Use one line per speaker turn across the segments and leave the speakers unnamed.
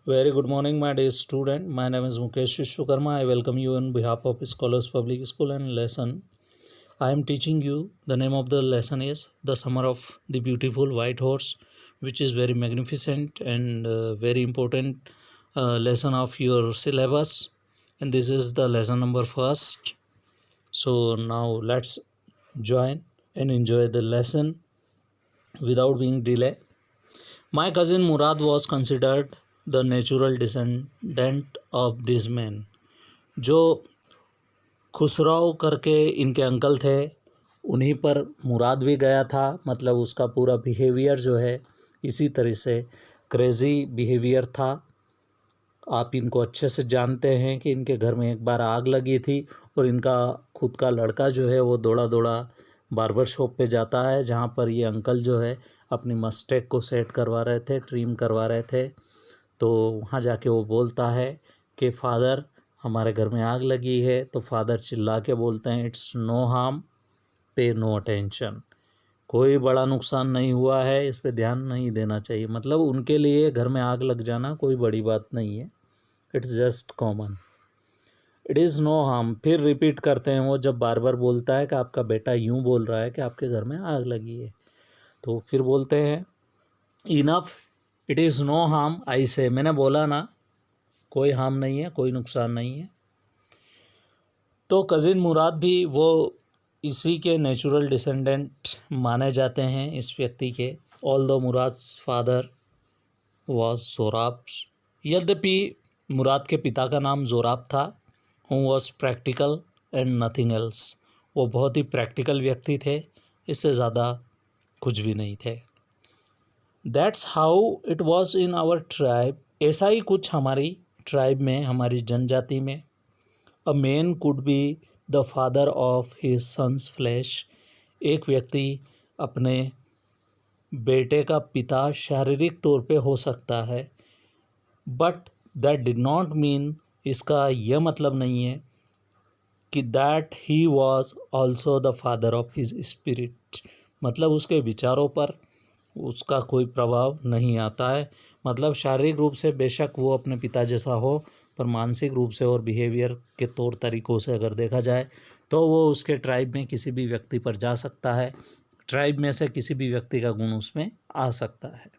Very good morning, my dear student. My name is Mukesh Vishwakarma. I welcome you on behalf of Scholars Public School and lesson. I am teaching you. The name of the lesson is The Summer of the Beautiful White Horse, which is very magnificent and very important lesson of your syllabus. And this is the lesson number first. So now let's join and enjoy the lesson without being delay. My cousin Murad was considered the natural descendant of this man. जो खुसराव करके इनके uncle थे उन्हीं पर मुराद भी गया था। मतलब उसका पूरा बिहेवियर जो है इसी तरह से क्रेज़ी बिहेवियर था। आप इनको अच्छे से जानते हैं कि इनके घर में एक बार आग लगी थी और इनका खुद का लड़का जो है वो दौड़ा दौड़ा बार्बर शॉप पे जाता है, जहाँ पर ये अंकल जो है अपनी मस्टैक को सेट करवा रहे थे, ट्रिम करवा रहे थे। तो वहाँ जाके वो बोलता है कि फ़ादर हमारे घर में आग लगी है। तो फादर चिल्ला के बोलते हैं इट्स नो हार्म, पे नो अटेंशन। कोई बड़ा नुकसान नहीं हुआ है, इस पे ध्यान नहीं देना चाहिए। मतलब उनके लिए घर में आग लग जाना कोई बड़ी बात नहीं है, it's just common, it is no harm. फिर रिपीट करते हैं वो, जब बार बार बोलता है कि आपका बेटा यूँ बोल रहा है कि आपके घर में आग लगी है, तो फिर बोलते हैं enough, it is no harm I say. मैंने बोला ना, कोई हार्म नहीं है, कोई नुकसान नहीं है। तो कज़िन मुराद भी वो इसी के नेचुरल डिसेंडेंट माने जाते हैं, इस व्यक्ति के। ऑल दो मुराद फादर वॉज जोराब। यद्यपि मुराद के पिता का नाम जोराब था, who was practical and nothing else. वो बहुत ही प्रैक्टिकल व्यक्ति थे, इससे ज़्यादा कुछ भी नहीं थे। That's how it was in our tribe. ऐसा ही कुछ हमारी ट्राइब में, हमारी जनजाति में। A man could be the father of his sons flash. एक व्यक्ति अपने बेटे का पिता शारीरिक तौर पे हो सकता है, but that did not mean, इसका यह मतलब नहीं है कि that he was also the father of his spirit. मतलब उसके विचारों पर उसका कोई प्रभाव नहीं आता है। मतलब शारीरिक रूप से बेशक वो अपने पिता जैसा हो, पर मानसिक रूप से और बिहेवियर के तौर तरीक़ों से अगर देखा जाए तो वो उसके ट्राइब में किसी भी व्यक्ति पर जा सकता है, ट्राइब में से किसी भी व्यक्ति का गुण उसमें आ सकता है।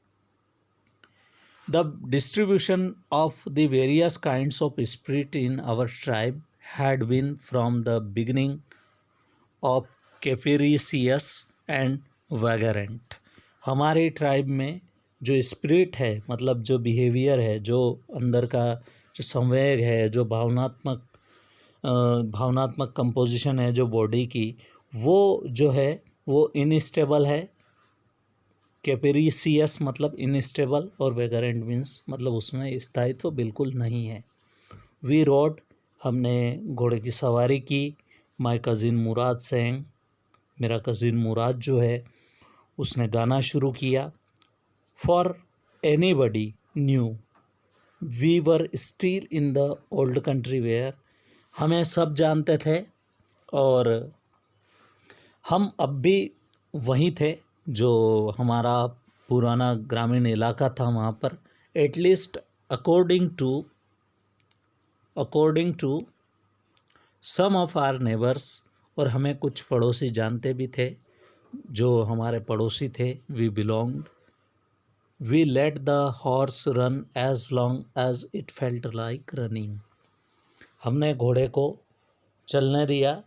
The distribution of the various kinds of spirit in our tribe had been from the beginning of capricious and vagrant. हमारे ट्राइब में जो स्पिरिट है, मतलब जो बिहेवियर है, जो अंदर का जो संवेग है, जो भावनात्मक कंपोजिशन है जो बॉडी की, वो जो है वो इनस्टेबल है। कैपेरिसियस मतलब इनस्टेबल, और वैगरेंट मीन्स मतलब उसमें स्थायित्व बिल्कुल नहीं है। वी रोड, हमने घोड़े की सवारी की। माय कज़िन मुराद सेंग, मेरा कज़िन मुराद जो है उसने गाना शुरू किया। For anybody new we were still in the old country where. हमें सब जानते थे और हम अब भी वहीं थे जो हमारा पुराना ग्रामीण इलाका था वहाँ पर। At least according to some of our neighbours, और हमें कुछ पड़ोसी जानते भी थे जो हमारे पड़ोसी थे। We belonged, we let the horse run as long as it felt like running. हमने घोड़े को चलने दिया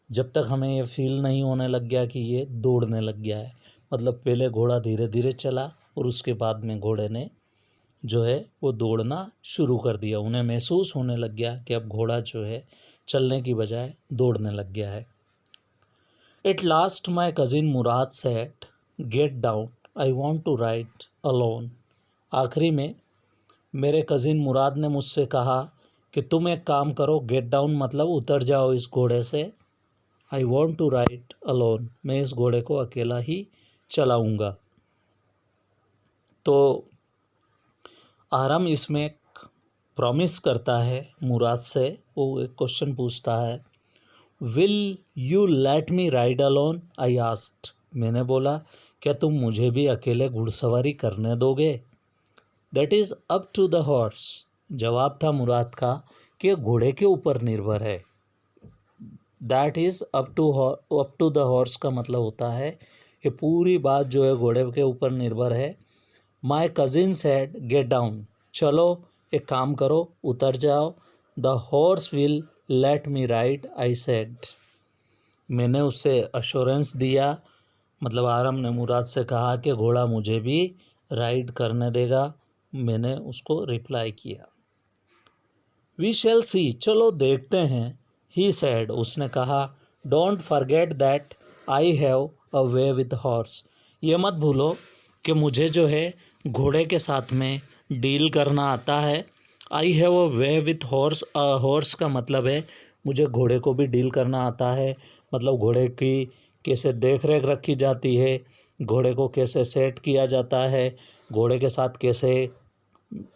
जब तक हमें ये फील नहीं होने लग गया कि ये दौड़ने लग गया है। मतलब पहले घोड़ा धीरे धीरे चला और उसके बाद में घोड़े ने जो है वो दौड़ना शुरू कर दिया। उन्हें महसूस होने लग गया कि अब घोड़ा जो है चलने की बजाय दौड़ने लग गया है। At last my cousin Murad said get down, I want to ride alone. आखिरी में मेरे कज़िन मुराद ने मुझसे कहा कि तुम एक काम करो, गेट डाउन मतलब उतर जाओ इस घोड़े से। I want to ride alone, मैं इस घोड़े को अकेला ही चलाऊँगा। तो आराम इसमें एक प्रॉमिस करता है मुराद से। वो एक क्वेश्चन पूछता है, will you let me ride alone, I asked. मैंने बोला क्या तुम मुझे भी अकेले घुड़सवारी करने दोगे। That is up to the horse. जवाब था मुराद का कि घोड़े के ऊपर निर्भर है। That is up to the horse का मतलब होता है कि पूरी बात जो है घोड़े के ऊपर निर्भर है। My cousin said get down, चलो एक काम करो उतर जाओ। The horse will let me ride, I said. मैंने उससे अश्योरेंस दिया, मतलब आरम ने मुराद से कहा कि घोड़ा मुझे भी राइड करने देगा। मैंने उसको रिप्लाई किया। वी शैल सी, चलो देखते हैं। ही सेड, उसने कहा। Don't forget that I have a way with horse, ये मत भूलो कि मुझे जो है घोड़े के साथ में डील करना आता है। I have a way with horse, horse का मतलब है मुझे घोड़े को भी डील करना आता है। मतलब घोड़े की कैसे देख रेख रखी जाती है, घोड़े को कैसे सेट किया जाता है, घोड़े के साथ कैसे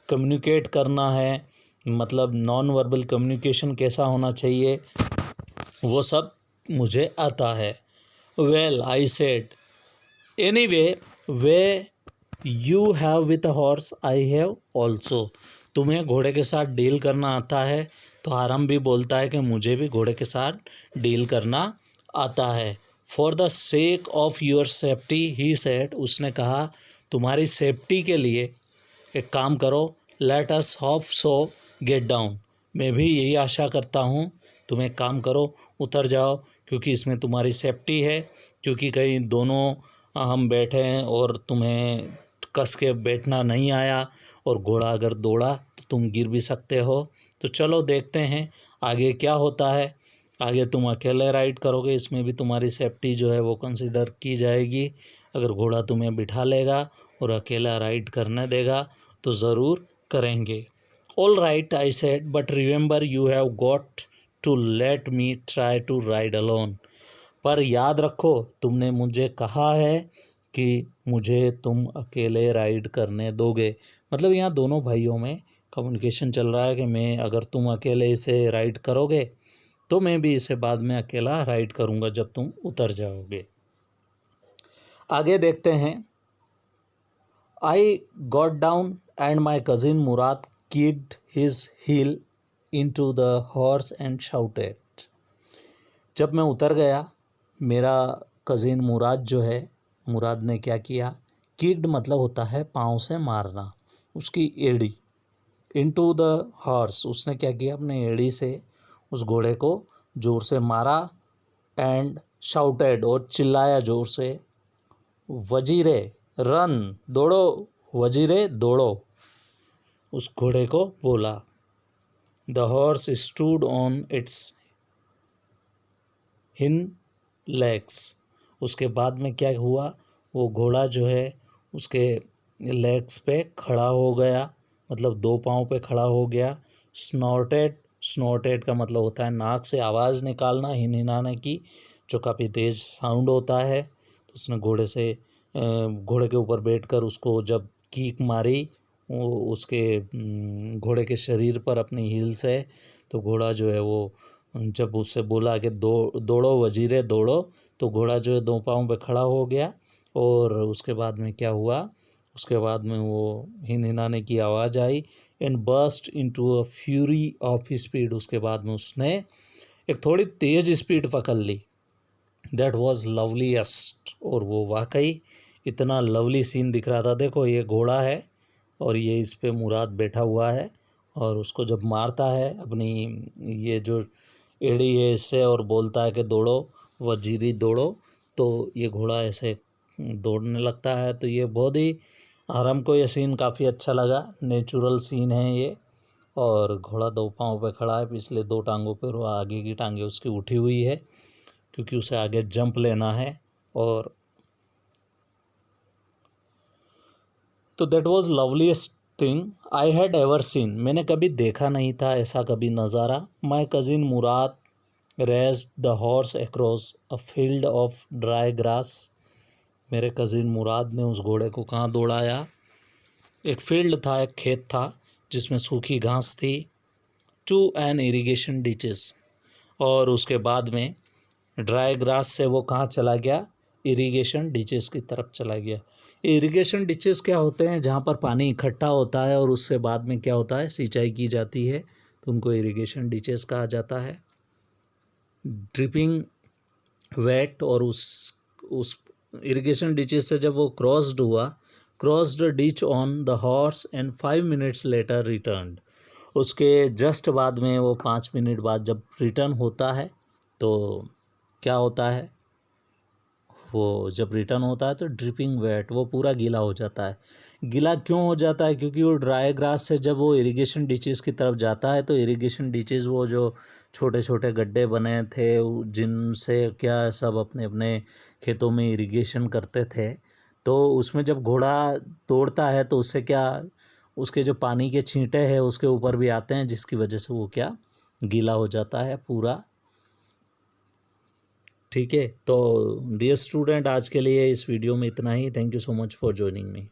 कम्युनिकेट करना है, मतलब नॉन वर्बल कम्युनिकेशन कैसा होना चाहिए, वो सब मुझे आता है। Well I said, anyway way you have with horse I have also. तुम्हें घोड़े के साथ डील करना आता है, तो आरम भी बोलता है कि मुझे भी घोड़े के साथ डील करना आता है। For the sake of your safety, he said, उसने कहा तुम्हारी सेफ्टी के लिए एक काम करो, let us hope so get down. मैं भी यही आशा करता हूँ, तुम एक काम करो उतर जाओ, क्योंकि इसमें तुम्हारी सेफ्टी है। क्योंकि कहीं दोनों हम बैठे हैं और तुम्हें कस के बैठना नहीं आया और घोड़ा अगर दौड़ा तो तुम गिर भी सकते हो। तो चलो देखते हैं आगे क्या होता है। आगे तुम अकेले राइड करोगे, इसमें भी तुम्हारी सेफ्टी जो है वो कंसिडर की जाएगी। अगर घोड़ा तुम्हें बिठा लेगा और अकेला राइड करने देगा तो ज़रूर करेंगे। All right I said, but remember you have got to let me try to ride alone. पर याद रखो तुमने मुझे कहा है कि मुझे तुम अकेले राइड करने दोगे। मतलब यहाँ दोनों भाइयों में कम्युनिकेशन चल रहा है कि मैं अगर तुम अकेले इसे राइड करोगे तो मैं भी इसे बाद में अकेला राइड करूँगा जब तुम उतर जाओगे। आगे देखते हैं। I got down and my cousin Murad kicked his heel into the horse and shouted। जब मैं उतर गया, मेरा कज़िन मुराद जो है, मुराद ने क्या किया, किक्ड मतलब होता है पाँव से मारना, उसकी एड़ी। इनटू द हॉर्स, उसने क्या किया, अपने एड़ी से उस घोड़े को ज़ोर से मारा। एंड शाउटेड, और चिल्लाया ज़ोर से, वजीरे रन, दौड़ो, वजीरे दौड़ो, उस घोड़े को बोला। The horse stood on it's hind legs. उसके बाद में क्या हुआ, वो घोड़ा जो है उसके लेग्स पे खड़ा हो गया, मतलब दो पाँव पे खड़ा हो गया। स्नॉर्टेड, स्नॉर्टेड का मतलब होता है नाक से आवाज़ निकालना, हिनहिनाने की, जो काफ़ी तेज़ साउंड होता है। तो उसने घोड़े के ऊपर बैठकर उसको जब कीक मारी वो उसके घोड़े के शरीर पर अपनी हील से, तो घोड़ा जो है वो जब उससे बोला कि दौड़ो वजीरे दौड़ो, तो घोड़ा जो है दो पाँव पे खड़ा हो गया। और उसके बाद में क्या हुआ, उसके बाद में वो हिनहिनाने की आवाज़ आई। And burst into a fury of speed, उसके बाद में उसने एक थोड़ी तेज़ स्पीड पकड़ ली। दैट वाज लवलीएस्ट, और वो वाकई इतना लवली सीन दिख रहा था। देखो ये घोड़ा है और ये इस पे मुराद बैठा हुआ है, और उसको जब मारता है अपनी ये जो एड़ी है इससे और बोलता है कि दौड़ो वजीरी दौड़ो, तो ये घोड़ा ऐसे दौड़ने लगता है। तो ये बहुत ही, आराम को ये सीन काफ़ी अच्छा लगा, नेचुरल सीन है ये। और घोड़ा दो पाँव पे खड़ा है, पिछले दो टांगों पर, वो आगे की टांगें उसकी उठी हुई है क्योंकि उसे आगे जंप लेना है। और तो that was loveliest thing I had ever seen, मैंने कभी देखा नहीं था ऐसा कभी नज़ारा। My cousin Murad raced the horse across a field of dry grass. मेरे कज़िन मुराद ने उस घोड़े को कहाँ दौड़ाया, एक फील्ड था, एक खेत था जिसमें सूखी घास थी। टू एन इरिगेशन डिचेस, और उसके बाद में ड्राई ग्रास से वो कहाँ चला गया, इरिगेशन डिचेस की तरफ चला गया। इरिगेशन डिचेस क्या होते हैं, जहाँ पर पानी इकट्ठा होता है और उससे बाद में क्या होता है, सिंचाई की जाती है, तो उनको इरिगेशन डिचेस कहा जाता है। ड्रिपिंग वेट, और उस इरिगेशन डिचेस से जब वो crossed ditch on the horse and 5 minutes later return, उसके जस्ट बाद में वो 5 मिनट बाद जब रिटर्न होता है तो क्या होता है, वो जब रिटर्न होता है तो ड्रिपिंग वेट, वो पूरा गीला हो जाता है। गीला क्यों हो जाता है, क्योंकि वो ड्राई ग्रास से जब वो इरिगेशन डिचेस की तरफ जाता है तो इरिगेशन डिचेस वो जो छोटे छोटे गड्ढे बने थे जिनसे क्या सब अपने अपने खेतों में इरिगेशन करते थे, तो उसमें जब घोड़ा तोड़ता है तो उससे क्या, उसके जो पानी के छींटे हैं उसके ऊपर भी आते हैं, जिसकी वजह से वो क्या गीला हो जाता है पूरा। ठीक है, तो डियर स्टूडेंट, आज के लिए इस वीडियो में इतना ही। Thank you so much for joining me.